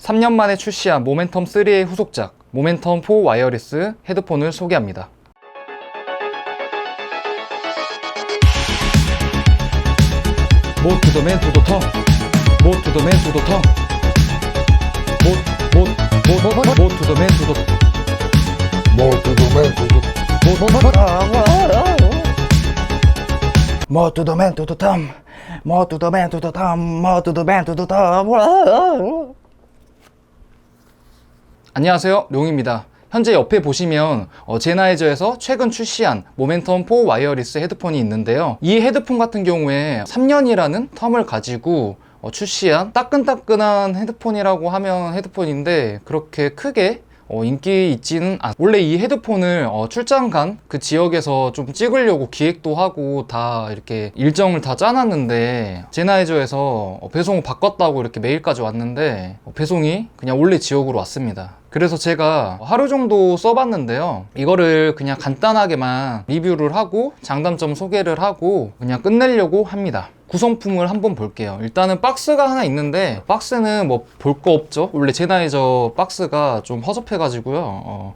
3년 만에 출시한 모멘텀 3의 후속작 모멘텀 4 와이어리스 헤드폰을 소개합니다. 못 투더맨 투더텅 못 투더맨 투더텅 못 투더맨 투더텅 못 투더맨 투더텅 안녕하세요, 룡입니다. 현재 옆에 보시면 제나이저에서 최근 출시한 모멘텀 4 와이어리스 헤드폰이 있는데요. 이 헤드폰 같은 경우에 3년이라는 텀을 가지고 출시한 따끈따끈한 헤드폰이라고 하면 헤드폰인데 그렇게 크게 인기 있지는 원래 이 헤드폰을 출장 간 그 지역에서 좀 찍으려고 기획도 하고 다 이렇게 일정을 다 짜놨는데 제나이저에서 배송을 바꿨다고 이렇게 메일까지 왔는데 배송이 그냥 원래 지역으로 왔습니다. 그래서 제가 하루 정도 써봤는데요, 이거를 그냥 간단하게만 리뷰를 하고 장단점 소개를 하고 그냥 끝내려고 합니다. 구성품을 한번 볼게요. 일단은 박스가 하나 있는데 박스는 뭐 볼 거 없죠. 원래 제나이저 박스가 좀 허접해 가지고요.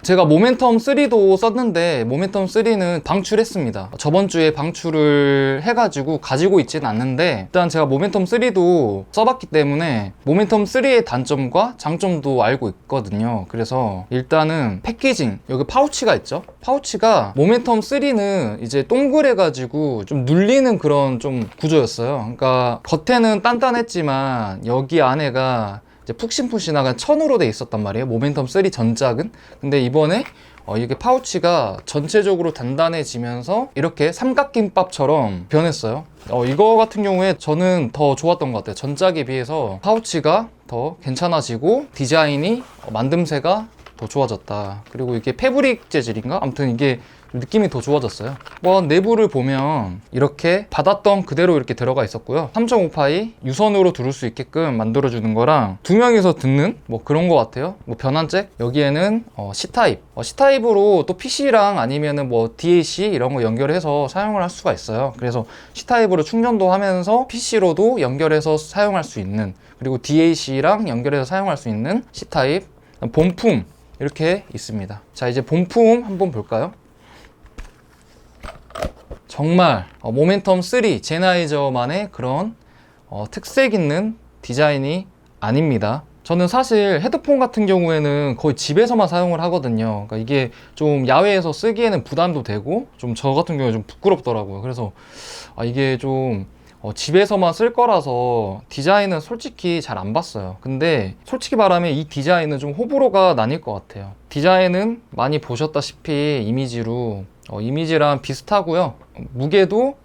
제가 모멘텀 3도 썼는데 모멘텀 3는 방출했습니다. 저번 주에 방출을 해가지고 가지고 있지는 않는데 일단 제가 모멘텀 3도 써봤기 때문에 모멘텀 3의 단점과 장점도 알고 있거든요. 그래서 일단은 패키징, 여기 파우치가 있죠. 파우치가 모멘텀 3는 이제 동그래가지고 좀 눌리는 그런 좀 구조였어요. 그러니까 겉에는 단단했지만 여기 안에가 이제 푹신푹신하게 천으로 돼 있었단 말이에요, 모멘텀 3 전작은. 근데 이번에 이게 파우치가 전체적으로 단단해지면서 이렇게 삼각김밥처럼 변했어요. 이거 같은 경우에 저는 더 좋았던 것 같아요. 전작에 비해서 파우치가 더 괜찮아지고 디자인이 만듦새가 더 좋아졌다. 그리고 이게 패브릭 재질인가? 아무튼 이게 느낌이 더 좋아졌어요. 내부를 보면 이렇게 받았던 그대로 이렇게 들어가 있었고요. 3.5파이 유선으로 들을 수 있게끔 만들어주는 거랑 2명이서 듣는 뭐 그런 거 같아요. 뭐 변환잭, 여기에는 C타입, C타입으로 또 PC랑 아니면은 뭐 DAC 이런 거 연결해서 사용을 할 수가 있어요. 그래서 C타입으로 충전도 하면서 PC로도 연결해서 사용할 수 있는, 그리고 DAC랑 연결해서 사용할 수 있는 C타입. 본품 이렇게 있습니다. 자, 이제 본품 한번 볼까요? 정말 모멘텀 3 제나이저만의 그런 특색 있는 디자인이 아닙니다. 저는 사실 헤드폰 같은 경우에는 거의 집에서만 사용을 하거든요. 그러니까 이게 좀 야외에서 쓰기에는 부담도 되고 좀 저 같은 경우에 좀 부끄럽더라고요. 그래서 이게 좀 집에서만 쓸 거라서 디자인은 솔직히 잘 안 봤어요. 근데 솔직히 말하면 이 디자인은 좀 호불호가 나뉠 것 같아요. 디자인은 많이 보셨다시피 이미지랑 비슷하고요. 무게도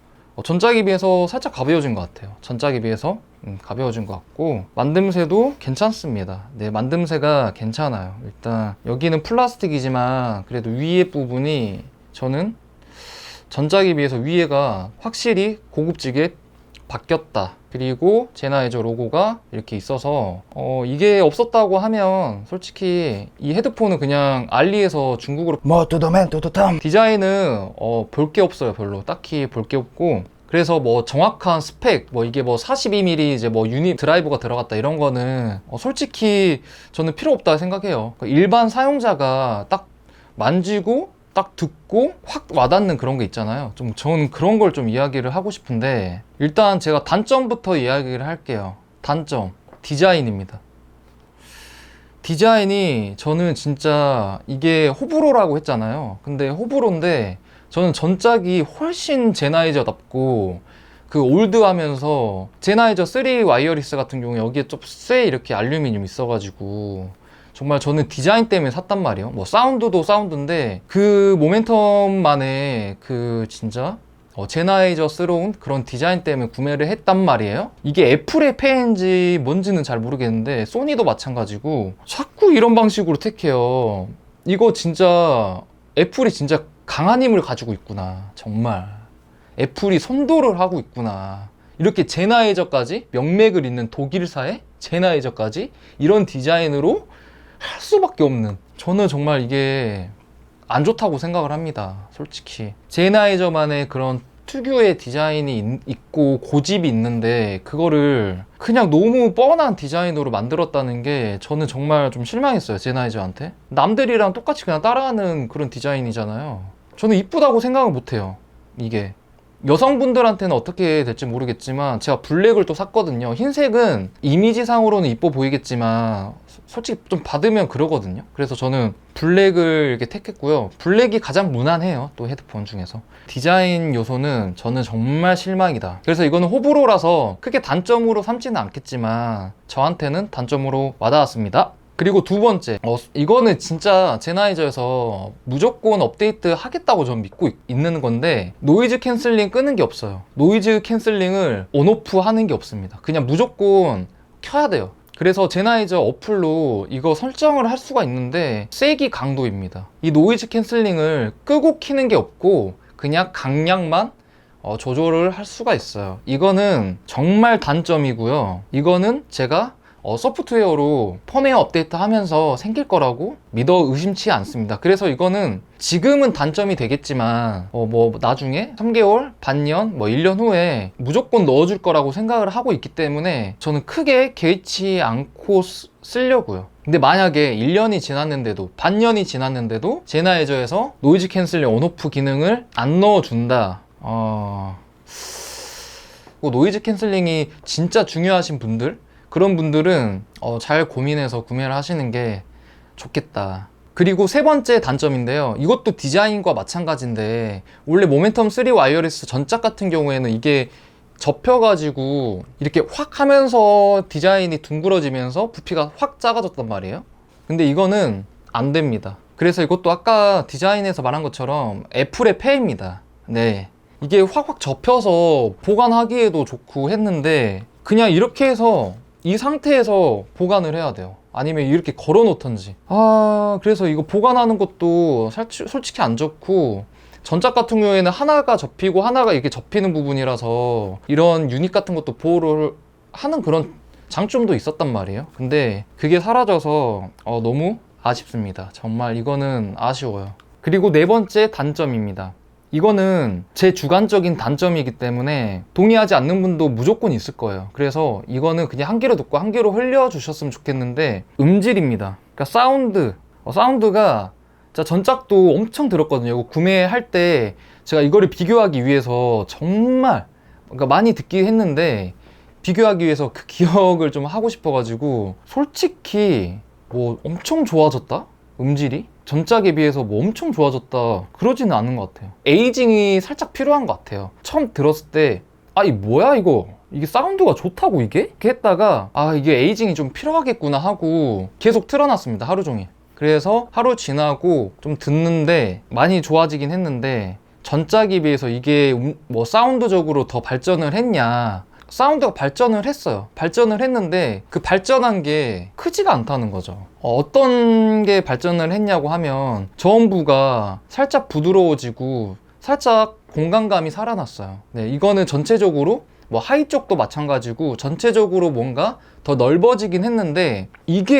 전작에 비해서 살짝 가벼워진 것 같아요. 전작에 비해서 가벼워진 것 같고 만듦새도 괜찮습니다. 네, 만듦새가 괜찮아요. 일단 여기는 플라스틱이지만 그래도 위에 부분이 저는 전작에 비해서 위에가 확실히 고급지게 바뀌었다. 그리고 제나이저 로고가 이렇게 있어서 이게 없었다고 하면 솔직히 이 헤드폰은 그냥 알리에서 중국으로 못 투더맨 투더텅 디자인은 볼 게 없어요. 별로 딱히 볼 게 없고, 그래서 뭐 정확한 스펙, 이게 42mm 이제 유닛 드라이버가 들어갔다 이런 거는 솔직히 저는 필요 없다 생각해요. 일반 사용자가 딱 만지고 딱 듣고 확 와닿는 그런 게 있잖아요. 저는 그런 걸 좀 이야기를 하고 싶은데, 일단 제가 단점부터 이야기를 할게요. 단점, 디자인입니다. 디자인이 저는 진짜 이게 호불호라고 했잖아요. 근데 호불호인데 저는 전작이 훨씬 제나이저답고 그 올드하면서 제나이저 3 와이어리스 같은 경우 여기에 좀 쇠 이렇게 알루미늄 있어가지고 정말 저는 디자인 때문에 샀단 말이에요. 사운드도 사운드인데 그 모멘텀만의 그 진짜 제나이저스러운 그런 디자인 때문에 구매를 했단 말이에요. 이게 애플의 폐인지 뭔지는 잘 모르겠는데 소니도 마찬가지고 자꾸 이런 방식으로 택해요. 이거 진짜 애플이 진짜 강한 힘을 가지고 있구나. 정말 애플이 선도를 하고 있구나. 이렇게 제나이저까지, 명맥을 잇는 독일사의 제나이저까지 이런 디자인으로 할 수밖에 없는, 저는 정말 이게 안 좋다고 생각을 합니다. 솔직히 제나이저만의 그런 특유의 디자인이 있고 고집이 있는데 그거를 그냥 너무 뻔한 디자인으로 만들었다는 게 저는 정말 좀 실망했어요. 제나이저한테. 남들이랑 똑같이 그냥 따라하는 그런 디자인이잖아요. 저는 이쁘다고 생각을 못해요. 이게 여성분들한테는 어떻게 될지 모르겠지만 제가 블랙을 또 샀거든요. 흰색은 이미지상으로는 이뻐 보이겠지만 솔직히 좀 받으면 그러거든요. 그래서 저는 블랙을 이렇게 택했고요. 블랙이 가장 무난해요. 또 헤드폰 중에서. 디자인 요소는 저는 정말 실망이다. 그래서 이거는 호불호라서 크게 단점으로 삼지는 않겠지만 저한테는 단점으로 와닿았습니다. 그리고 두 번째, 이거는 진짜 제나이저에서 무조건 업데이트 하겠다고 저는 믿고 있는 건데 노이즈 캔슬링 끄는 게 없어요. 노이즈 캔슬링을 온오프 하는 게 없습니다. 그냥 무조건 켜야 돼요. 그래서 제나이저 어플로 이거 설정을 할 수가 있는데 세기 강도입니다. 이 노이즈 캔슬링을 끄고 키는 게 없고 그냥 강약만 조절을 할 수가 있어요. 이거는 정말 단점이고요. 이거는 제가 소프트웨어로 펌웨어 업데이트 하면서 생길 거라고 믿어 의심치 않습니다. 그래서 이거는 지금은 단점이 되겠지만 뭐 나중에 3개월, 반년, 뭐 1년 후에 무조건 넣어줄 거라고 생각을 하고 있기 때문에 저는 크게 개의치 않고 쓰려고요. 근데 만약에 1년이 지났는데도 반년이 지났는데도 제나이저에서 노이즈 캔슬링 온오프 기능을 안 넣어준다. 노이즈 캔슬링이 진짜 중요하신 분들, 그런 분들은 잘 고민해서 구매를 하시는 게 좋겠다. 그리고 세 번째 단점인데요. 이것도 디자인과 마찬가지인데 원래 모멘텀 3 와이어리스 전작 같은 경우에는 이게 접혀가지고 이렇게 확 하면서 디자인이 둥그러지면서 부피가 확 작아졌단 말이에요. 근데 이거는 안 됩니다. 그래서 이것도 아까 디자인에서 말한 것처럼 애플의 폐입니다. 네, 이게 확확 접혀서 보관하기에도 좋고 했는데 그냥 이렇게 해서 이 상태에서 보관을 해야 돼요. 아니면 이렇게 걸어 놓던지. 그래서 이거 보관하는 것도 솔직히 안 좋고, 전작 같은 경우에는 하나가 접히고 하나가 이렇게 접히는 부분이라서 이런 유닛 같은 것도 보호를 하는 그런 장점도 있었단 말이에요. 근데 그게 사라져서 너무 아쉽습니다. 정말 이거는 아쉬워요. 그리고 네 번째 단점입니다. 이거는 제 주관적인 단점이기 때문에 동의하지 않는 분도 무조건 있을 거예요. 그래서 이거는 그냥 한 귀로 듣고 한 귀로 흘려주셨으면 좋겠는데, 음질입니다. 그러니까 사운드가 진짜 전작도 엄청 들었거든요. 이거 구매할 때 제가 이거를 비교하기 위해서 정말 많이 듣긴 했는데, 비교하기 위해서 그 기억을 좀 하고 싶어가지고 솔직히 뭐 엄청 좋아졌다? 음질이? 전작에 비해서 뭐 엄청 좋아졌다 그러지는 않은 것 같아요. 에이징이 살짝 필요한 것 같아요. 처음 들었을 때 이 뭐야 이게 사운드가 좋다고 이게? 이렇게 했다가 이게 에이징이 좀 필요하겠구나 하고 계속 틀어놨습니다. 하루 종일. 그래서 하루 지나고 좀 듣는데 많이 좋아지긴 했는데, 전작에 비해서 이게 뭐 사운드적으로 더 발전을 했냐, 사운드가 발전을 했어요. 발전을 했는데 그 발전한 게 크지가 않다는 거죠. 어떤 게 발전을 했냐고 하면 저음부가 살짝 부드러워지고 살짝 공간감이 살아났어요. 네, 이거는 전체적으로 뭐 하이 쪽도 마찬가지고 전체적으로 뭔가 더 넓어지긴 했는데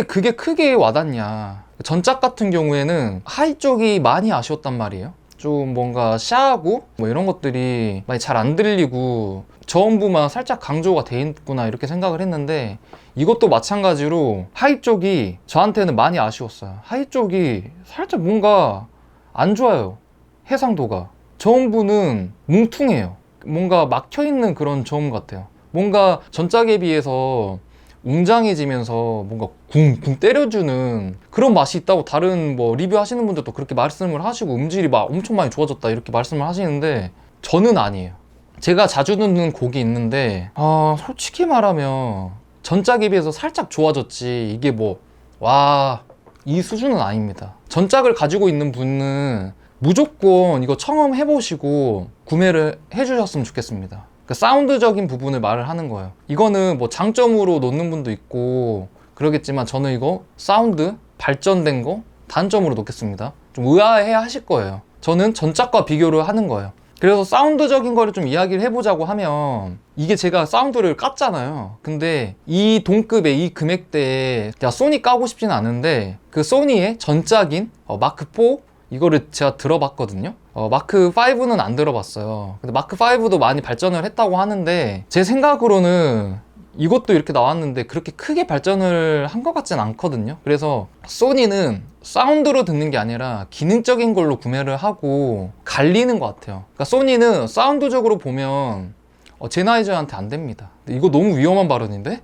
그게 크게 와닿냐. 전작 같은 경우에는 하이 쪽이 많이 아쉬웠단 말이에요. 좀 뭔가 샤하고 뭐 이런 것들이 많이 잘 안 들리고 저음부만 살짝 강조가 돼 있구나 이렇게 생각을 했는데, 이것도 마찬가지로 하이 쪽이 저한테는 많이 아쉬웠어요. 하이 쪽이 살짝 뭔가 안 좋아요. 해상도가. 저음부는 뭉퉁해요. 뭔가 막혀있는 그런 저음 같아요. 뭔가 전작에 비해서 웅장해지면서 뭔가 쿵쿵 때려주는 그런 맛이 있다고 다른 뭐 리뷰 하시는 분들도 그렇게 말씀을 하시고, 음질이 막 엄청 많이 좋아졌다 이렇게 말씀을 하시는데 저는 아니에요. 제가 자주 듣는 곡이 있는데 솔직히 말하면 전작에 비해서 살짝 좋아졌지 이게 뭐 이 수준은 아닙니다. 전작을 가지고 있는 분은 무조건 이거 청음해보시고 구매를 해주셨으면 좋겠습니다. 그 사운드적인 부분을 말을 하는 거예요. 이거는 뭐 장점으로 놓는 분도 있고 그러겠지만 저는 이거 사운드 발전된 거 단점으로 놓겠습니다. 좀 의아해 하실 거예요. 저는 전작과 비교를 하는 거예요. 그래서 사운드적인 거를 좀 이야기를 해보자고 하면, 이게 제가 사운드를 깠잖아요. 근데 이 동급의 이 금액대에 소니 까고 싶진 않은데 그 소니의 전작인 마크4 이거를 제가 들어봤거든요. 마크 5는 안 들어봤어요. 근데 마크 5도 많이 발전을 했다고 하는데 제 생각으로는 이것도 이렇게 나왔는데 그렇게 크게 발전을 한 것 같진 않거든요. 그래서 소니는 사운드로 듣는 게 아니라 기능적인 걸로 구매를 하고 갈리는 것 같아요. 그러니까 소니는 사운드적으로 보면 제나이저한테 안 됩니다. 이거 너무 위험한 발언인데?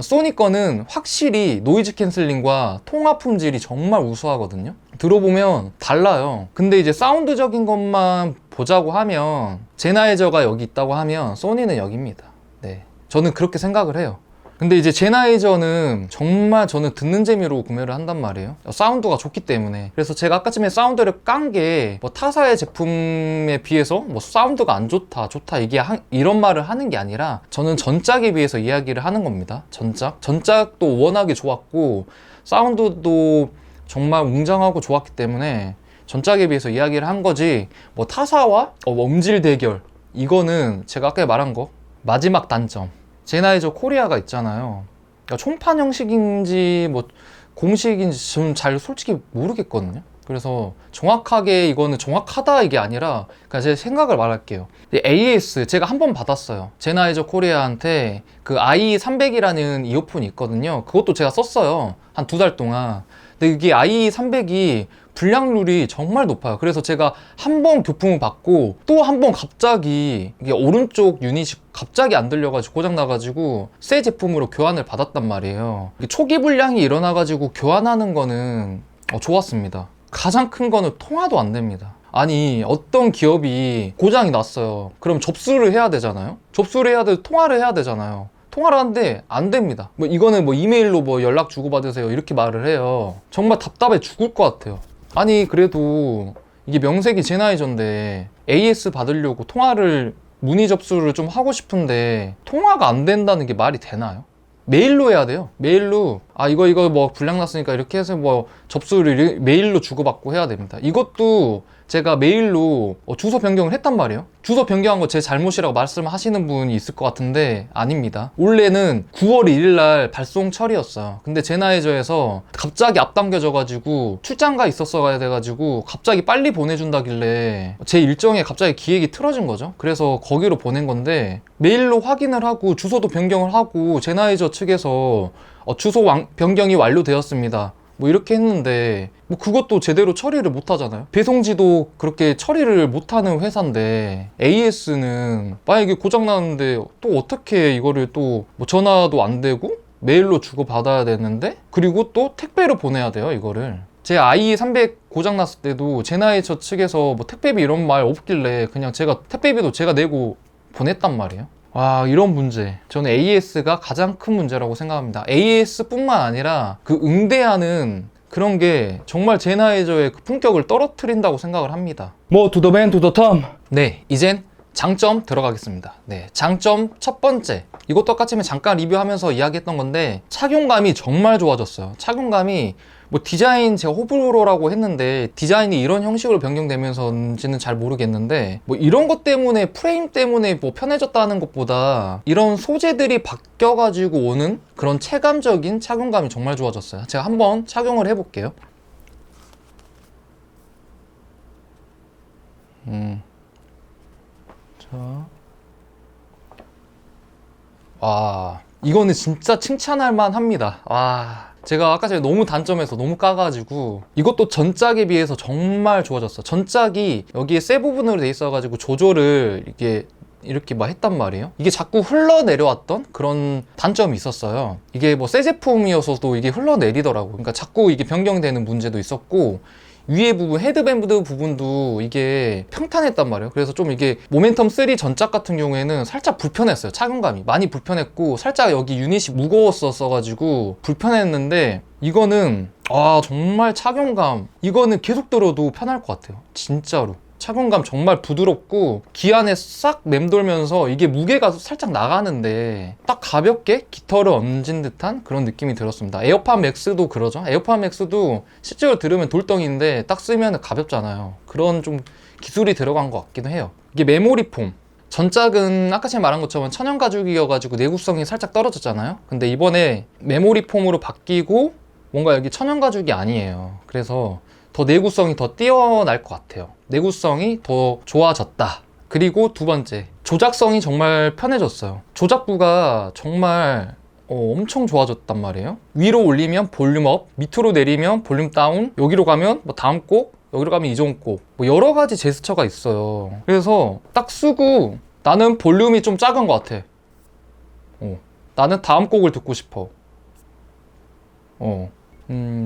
소니 거는 확실히 노이즈 캔슬링과 통화 품질이 정말 우수하거든요. 들어보면 달라요. 근데 이제 사운드적인 것만 보자고 하면 제나이저가 여기 있다고 하면 소니는 여기입니다. 네, 저는 그렇게 생각을 해요. 근데 이제 제나이저는 정말 저는 듣는 재미로 구매를 한단 말이에요. 사운드가 좋기 때문에. 그래서 제가 아까쯤에 사운드를 깐 게 뭐 타사의 제품에 비해서 뭐 사운드가 안 좋다 이런 말을 하는 게 아니라 저는 전작에 비해서 이야기를 하는 겁니다. 전작도 워낙에 좋았고 사운드도 정말 웅장하고 좋았기 때문에 전작에 비해서 이야기를 한 거지, 뭐 타사와 음질 대결, 이거는 제가 아까 말한 거 마지막 단점, 제나이저 코리아가 있잖아요. 그러니까 총판 형식인지 뭐 공식인지 저는 잘 솔직히 모르겠거든요. 그래서 정확하게 이거는 정확하다 이게 아니라 그냥 제 생각을 말할게요. AS 제가 한 번 받았어요. 제나이저 코리아한테 그 i300이라는 이어폰이 있거든요. 그것도 제가 썼어요. 한 2달 동안. 근데 이게 i300이 불량률이 정말 높아요. 그래서 제가 한 번 교품을 받고 또 한 번 갑자기 이게 오른쪽 유닛이 갑자기 안 들려가지고 고장나가지고 새 제품으로 교환을 받았단 말이에요. 초기 불량이 일어나가지고 교환하는 거는 좋았습니다. 가장 큰 거는 통화도 안 됩니다. 아니, 어떤 기업이 고장이 났어요. 그럼 접수를 해야 되잖아요. 접수를 해야 돼, 통화를 해야 되잖아요. 통화를 하는데 안 됩니다. 뭐 이거는 뭐 이메일로 뭐 연락 주고받으세요 이렇게 말을 해요. 정말 답답해 죽을 것 같아요. 아니, 그래도 이게 명색이 제나이저인데 AS 받으려고 통화를 문의 접수를 좀 하고 싶은데 통화가 안 된다는 게 말이 되나요? 메일로 해야 돼요. 메일로 이거 뭐 불량 났으니까 이렇게 해서 뭐 접수를 메일로 주고받고 해야 됩니다. 이것도 제가 메일로 주소 변경을 했단 말이에요. 주소 변경한 거 제 잘못이라고 말씀하시는 분이 있을 것 같은데 아닙니다. 원래는 9월 1일 날 발송 처리였어요. 근데 제나이저에서 갑자기 앞당겨져 가지고 출장가 있었어야 돼가지고 갑자기 빨리 보내준다길래 제 일정에 갑자기 기획이 틀어진 거죠. 그래서 거기로 보낸 건데 메일로 확인을 하고 주소도 변경을 하고 제나이저 측에서 주소 변경이 완료되었습니다 뭐 이렇게 했는데 뭐 그것도 제대로 처리를 못 하잖아요. 배송지도 그렇게 처리를 못하는 회사인데 AS는 만약에 고장 나는데 또 어떻게 이거를 또 뭐 전화도 안 되고 메일로 주고 받아야 되는데 그리고 또 택배로 보내야 돼요. 이거를 제 i300 고장 났을 때도 제나이저 측에서 뭐 택배비 이런 말 없길래 그냥 제가 택배비도 제가 내고 보냈단 말이에요. 와, 이런 문제 저는 AS가 가장 큰 문제라고 생각합니다. AS뿐만 아니라 그 응대하는 그런 게 정말 제나이저의 그 품격을 떨어뜨린다고 생각을 합니다. More to the man to the Tom. 네, 이젠 장점 들어가겠습니다. 네, 장점 첫 번째, 이것도 아까 전에 잠깐 리뷰하면서 이야기했던 건데 착용감이 정말 좋아졌어요. 착용감이 뭐 디자인 제가 호불호라고 했는데 디자인이 이런 형식으로 변경되면서인지는 잘 모르겠는데 뭐 이런 것 때문에 프레임 때문에 뭐 편해졌다는 것보다 이런 소재들이 바뀌어가지고 오는 그런 체감적인 착용감이 정말 좋아졌어요. 제가 한번 착용을 해볼게요. 자, 와, 이거는 진짜 칭찬할 만합니다. 와, 제가 아까 전에 너무 단점에서 너무 까가지고 이것도 전작에 비해서 정말 좋아졌어. 전작이 여기에 세 부분으로 돼 있어가지고 조절을 이렇게 막 했단 말이에요. 이게 자꾸 흘러내려왔던 그런 단점이 있었어요. 이게 뭐 새 제품이어서도 이게 흘러내리더라고. 그러니까 자꾸 이게 변경되는 문제도 있었고 위에 부분, 헤드밴드 부분도 이게 평탄했단 말이에요. 그래서 좀 이게 모멘텀 3 전작 같은 경우에는 살짝 불편했어요. 착용감이 많이 불편했고 살짝 여기 유닛이 무거웠었어가지고 불편했는데 이거는 정말 착용감, 이거는 계속 들어도 편할 것 같아요. 진짜로 착용감 정말 부드럽고 귀 안에 싹 맴돌면서 이게 무게가 살짝 나가는데 딱 가볍게 깃털을 얹은 듯한 그런 느낌이 들었습니다. 에어팟 맥스도 그러죠. 에어팟 맥스도 실제로 들으면 돌덩이인데 딱 쓰면 가볍잖아요. 그런 좀 기술이 들어간 것 같기도 해요. 이게 메모리 폼, 전작은 아까 제가 말한 것처럼 천연 가죽이어가지고 내구성이 살짝 떨어졌잖아요. 근데 이번에 메모리 폼으로 바뀌고 뭔가 여기 천연 가죽이 아니에요. 그래서 더 내구성이 더 뛰어날 것 같아요. 내구성이 더 좋아졌다. 그리고 두 번째, 조작성이 정말 편해졌어요. 조작부가 정말 엄청 좋아졌단 말이에요. 위로 올리면 볼륨 업, 밑으로 내리면 볼륨 다운, 여기로 가면 뭐 다음 곡, 여기로 가면 이전 곡, 뭐 여러 가지 제스처가 있어요. 그래서 딱 쓰고 나는 볼륨이 좀 작은 것 같아. 나는 다음 곡을 듣고 싶어.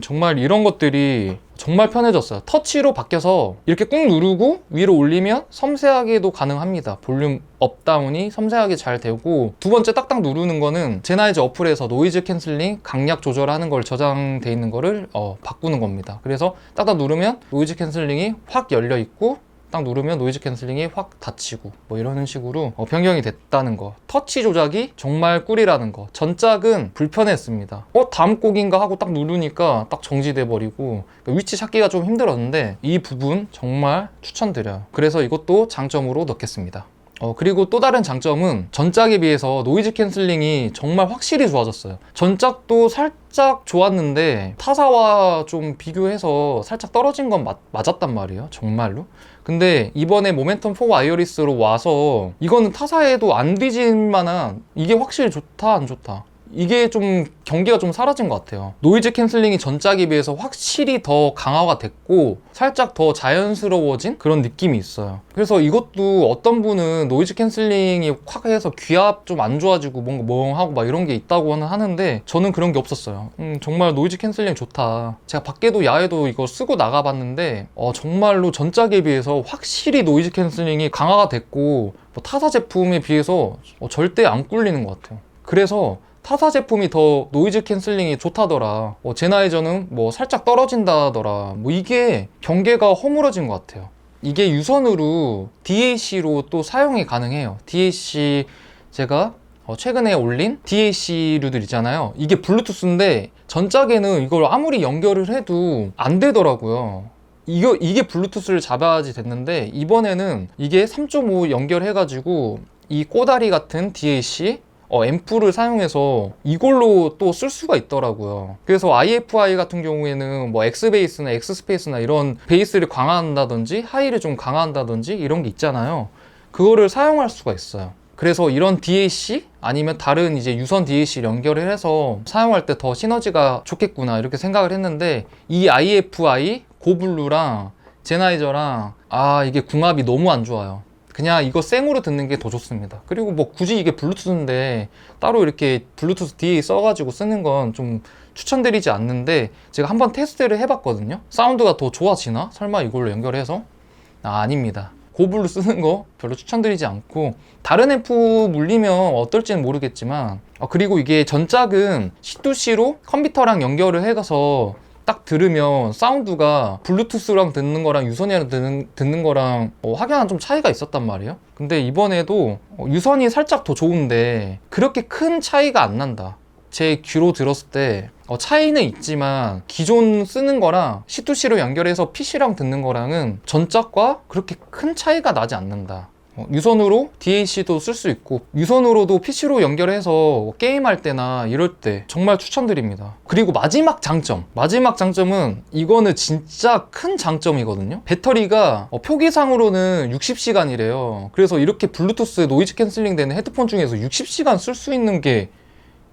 정말 이런 것들이 정말 편해졌어요. 터치로 바뀌어서 이렇게 꾹 누르고 위로 올리면 섬세하게도 가능합니다. 볼륨 업, 다운이 섬세하게 잘 되고, 두 번째 딱딱 누르는 거는 제나이저 어플에서 노이즈 캔슬링 강약 조절하는 걸 저장돼 있는 거를 바꾸는 겁니다. 그래서 딱딱 누르면 노이즈 캔슬링이 확 열려 있고, 딱 누르면 노이즈 캔슬링이 확 닫히고, 뭐 이런 식으로 변경이 됐다는 거. 터치 조작이 정말 꿀이라는 거. 전작은 불편했습니다. 다음 곡인가 하고 딱 누르니까 딱 정지돼 버리고 위치 찾기가 좀 힘들었는데, 이 부분 정말 추천드려요. 그래서 이것도 장점으로 넣겠습니다. 그리고 또 다른 장점은 전작에 비해서 노이즈 캔슬링이 정말 확실히 좋아졌어요. 전작도 살짝 좋았는데 타사와 좀 비교해서 살짝 떨어진 건 맞았단 말이에요. 정말로. 근데 이번에 모멘텀 4 와이어리스로 와서 이거는 타사에도 안 뒤질 만한, 이게 확실히 좋다 안 좋다, 이게 좀 경계가 좀 사라진 것 같아요. 노이즈 캔슬링이 전작에 비해서 확실히 더 강화가 됐고 살짝 더 자연스러워진 그런 느낌이 있어요. 그래서 이것도 어떤 분은 노이즈 캔슬링이 확 해서 귀압 좀 안 좋아지고 뭔가 멍하고 막 이런 게 있다고는 하는데, 저는 그런 게 없었어요. 정말 노이즈 캔슬링 좋다. 제가 밖에도 야외도 이거 쓰고 나가봤는데 정말로 전작에 비해서 확실히 노이즈 캔슬링이 강화가 됐고, 뭐 타사 제품에 비해서 절대 안 꿀리는 것 같아요. 그래서 타사 제품이 더 노이즈 캔슬링이 좋다더라, 제나이저는 뭐 살짝 떨어진다더라, 뭐 이게 경계가 허물어진 것 같아요. 이게 유선으로 DAC로 또 사용이 가능해요. DAC, 제가 최근에 올린 DAC류들 있잖아요. 이게 블루투스인데 전작에는 이걸 아무리 연결을 해도 안 되더라고요. 이게 블루투스를 잡아야지 됐는데, 이번에는 이게 3.5 연결해가지고 이 꼬다리 같은 DAC 앰프를 사용해서 이걸로 또 쓸 수가 있더라고요. 그래서 IFI 같은 경우에는 뭐 X베이스나 X스페이스나 이런 베이스를 강화한다든지 하이를 좀 강화한다든지 이런 게 있잖아요. 그거를 사용할 수가 있어요. 그래서 이런 DAC 아니면 다른 이제 유선 DAC를 연결을 해서 사용할 때 더 시너지가 좋겠구나 이렇게 생각을 했는데, 이 IFI 고블루랑 제나이저랑 이게 궁합이 너무 안 좋아요. 그냥 이거 생으로 듣는 게 더 좋습니다. 그리고 뭐 굳이 이게 블루투스인데 따로 이렇게 블루투스 DA 써가지고 쓰는 건 좀 추천드리지 않는데, 제가 한번 테스트를 해봤거든요. 사운드가 더 좋아지나? 설마 이걸로 연결해서? 아닙니다. 고블루 쓰는 거 별로 추천드리지 않고, 다른 앰프 물리면 어떨지는 모르겠지만, 그리고 이게 전작은 C2C로 컴퓨터랑 연결을 해서 딱 들으면 사운드가 블루투스랑 듣는 거랑 유선이랑 듣는 거랑 확연한 좀 차이가 있었단 말이에요. 근데 이번에도 유선이 살짝 더 좋은데 그렇게 큰 차이가 안 난다. 제 귀로 들었을 때 차이는 있지만 기존 쓰는 거랑 C2C로 연결해서 PC랑 듣는 거랑은 전작과 그렇게 큰 차이가 나지 않는다. 유선으로 DAC도 쓸 수 있고 유선으로도 PC로 연결해서 게임할 때나 이럴 때 정말 추천드립니다. 그리고 마지막 장점은 이거는 진짜 큰 장점이거든요. 배터리가 표기상으로는 60시간이래요 그래서 이렇게 블루투스 노이즈 캔슬링 되는 헤드폰 중에서 60시간 쓸 수 있는 게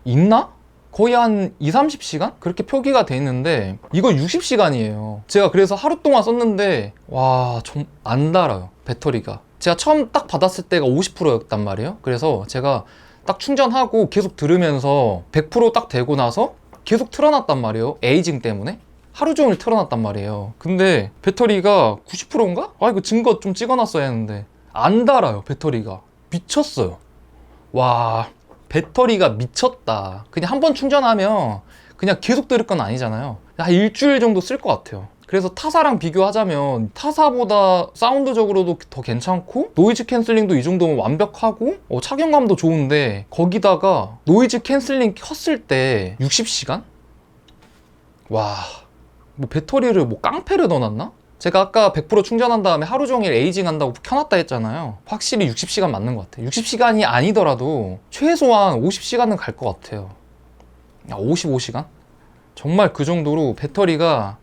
있나? 거의 한 2-30시간? 그렇게 표기가 돼 있는데 이거 60시간이에요 제가 그래서 하루 동안 썼는데 와, 좀 안 달아요. 배터리가 제가 처음 딱 받았을 때가 50%였단 말이에요. 그래서 제가 딱 충전하고 계속 들으면서 100% 딱 되고 나서 계속 틀어놨단 말이에요. 에이징 때문에 하루 종일 틀어놨단 말이에요. 근데 배터리가 90%인가? 이거 증거 좀 찍어놨어야 했는데 안 달아요. 배터리가 미쳤어요. 와, 배터리가 미쳤다. 그냥 한번 충전하면 그냥 계속 들을 건 아니잖아요. 한 일주일 정도 쓸 것 같아요. 그래서 타사랑 비교하자면 타사보다 사운드적으로도 더 괜찮고 노이즈 캔슬링도 이 정도면 완벽하고 착용감도 좋은데 거기다가 노이즈 캔슬링 켰을 때 60시간? 와, 뭐 배터리를 뭐 깡패를 넣어놨나? 제가 아까 100% 충전한 다음에 하루 종일 에이징 한다고 켜놨다 했잖아요. 확실히 60시간 맞는 것 같아요. 60시간이 아니더라도 최소한 50시간은 갈 것 같아요. 55시간? 정말 그 정도로 배터리가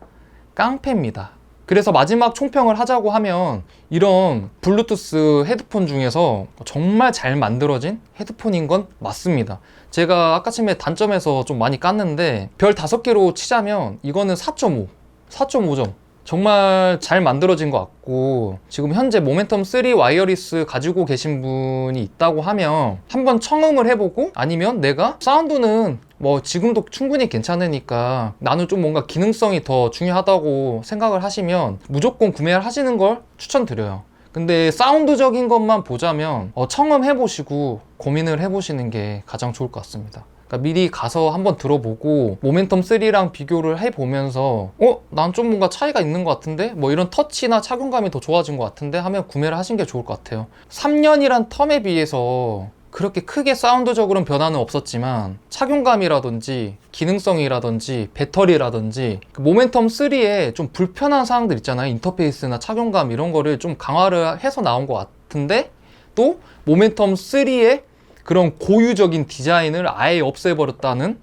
깡패입니다. 그래서 마지막 총평을 하자고 하면 이런 블루투스 헤드폰 중에서 정말 잘 만들어진 헤드폰인 건 맞습니다. 제가 아까 전에 단점에서 좀 많이 깠는데 별 5개로 치자면 이거는 4.5, 4.5점. 정말 잘 만들어진 것 같고, 지금 현재 모멘텀 3 와이어리스 가지고 계신 분이 있다고 하면 한번 청음을 해보고, 아니면 내가 사운드는 뭐 지금도 충분히 괜찮으니까 나는 좀 뭔가 기능성이 더 중요하다고 생각을 하시면 무조건 구매를 하시는 걸 추천드려요. 근데 사운드적인 것만 보자면 청음해보시고 고민을 해보시는 게 가장 좋을 것 같습니다. 그러니까 미리 가서 한번 들어보고 모멘텀 3랑 비교를 해보면서 난 좀 뭔가 차이가 있는 것 같은데? 뭐 이런 터치나 착용감이 더 좋아진 것 같은데? 하면 구매를 하시는 게 좋을 것 같아요. 3년이란 텀에 비해서 그렇게 크게 사운드적으로는 변화는 없었지만 착용감이라든지 기능성이라든지 배터리라든지 모멘텀 3에 좀 불편한 사항들 있잖아요. 인터페이스나 착용감 이런 거를 좀 강화를 해서 나온 것 같은데, 또 모멘텀 3의 그런 고유적인 디자인을 아예 없애버렸다는,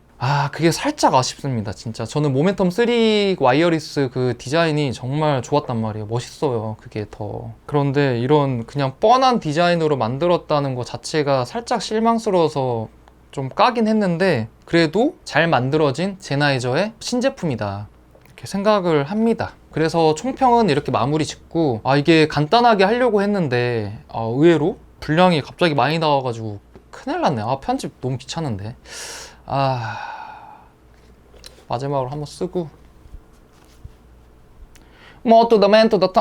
그게 살짝 아쉽습니다. 진짜 저는 모멘텀 3 와이어리스 그 디자인이 정말 좋았단 말이에요. 멋있어요, 그게 더. 그런데 이런 그냥 뻔한 디자인으로 만들었다는 것 자체가 살짝 실망스러워서 좀 까긴 했는데, 그래도 잘 만들어진 제나이저의 신제품이다 이렇게 생각을 합니다. 그래서 총평은 이렇게 마무리 짓고, 이게 간단하게 하려고 했는데 의외로 분량이 갑자기 많이 나와가지고 큰일 났네. 편집 너무 귀찮은데. 마지막으로 한번 쓰고. 뭐, to the man, to the top.